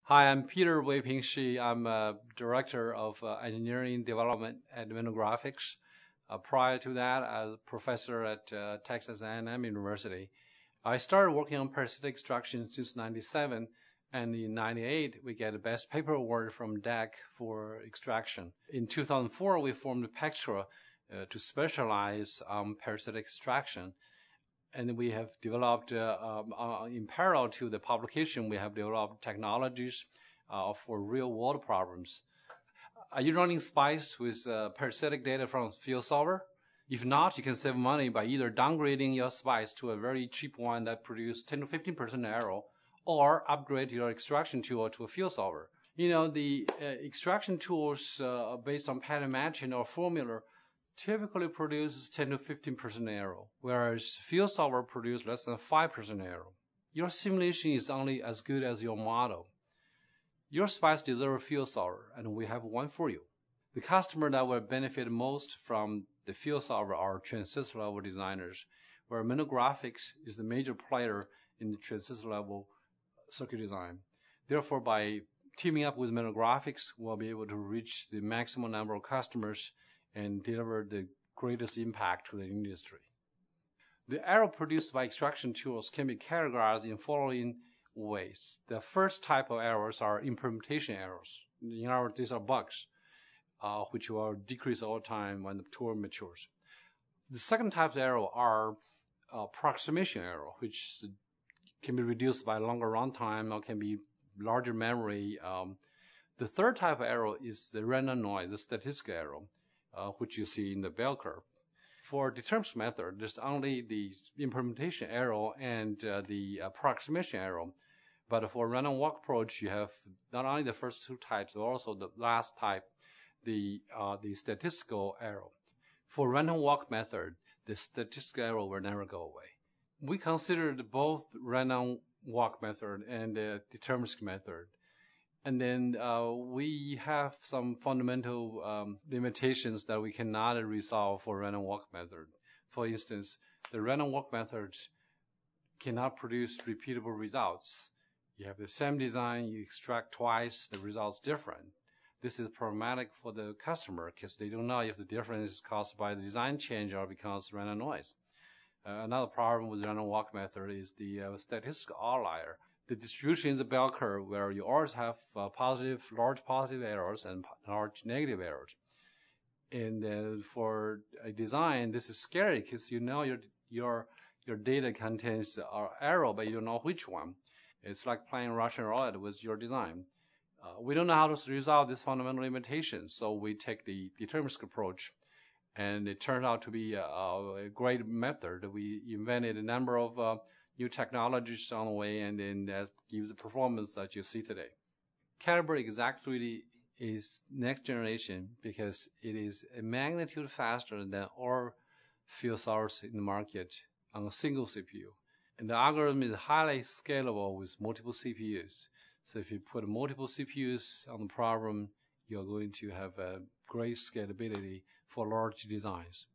Hi, I'm Peter Shi. I'm Director of Engineering Development at Graphics. Prior to that, I was a professor at Texas A&M University. I started working on parasitic extraction since '97, and in '98, we get a Best Paper Award from DEC for extraction. In 2004, we formed Pectra to specialize on parasitic extraction. And we have developed, in parallel to the publication, we have developed technologies for real-world problems. Are you running spice with parasitic data from field solver? If not, you can save money by either downgrading your spice to a very cheap one that produces 10 to 15% error, or upgrade your extraction tool to a field solver. You know, the extraction tools based on pattern matching or formula typically produces 10 to 15% error, whereas field solver produces less than 5% error. Your simulation is only as good as your model. Your spice deserves a field solver, and we have one for you. The customer that will benefit most from the field solver are transistor level designers, where Graphics is the major player in the transistor level circuit design. Therefore, by teaming up with Graphics, we'll be able to reach the maximum number of customers and deliver the greatest impact to the industry. The error produced by extraction tools can be categorized in following ways. The first type of errors are implementation errors. In other words, these are bugs, which will decrease over time when the tool matures. The second type of error are approximation error, which can be reduced by longer runtime or can be larger memory. The third type of error is the random noise, the statistical error, which you see in the bell curve. For deterministic method, there's only the implementation error and the approximation error. But for random walk approach, you have not only the first two types, but also the last type, the statistical error. For random walk method, the statistical error will never go away. We considered both random walk method and the deterministic method. And then we have some fundamental limitations that we cannot resolve for random walk method. For instance, the random walk methods cannot produce repeatable results. You have the same design, you extract twice, the result's different. This is problematic for the customer because they don't know if the difference is caused by the design change or because of random noise. Another problem with random walk method is the statistical outlier. The distribution is a bell curve where you always have large positive errors and large negative errors. And for a design, this is scary because you know your data contains error, but you don't know which one. It's like playing Russian roulette with your design. We don't know how to resolve this fundamental limitation, so we take the deterministic approach, and it turned out to be a great method. We invented a number of new technologies on the way, and then that gives the performance that you see today. Calibre xACT is next generation because it is a magnitude faster than all field solvers in the market on a single CPU. And the algorithm is highly scalable with multiple CPUs. So if you put multiple CPUs on the problem, you're going to have a great scalability for large designs.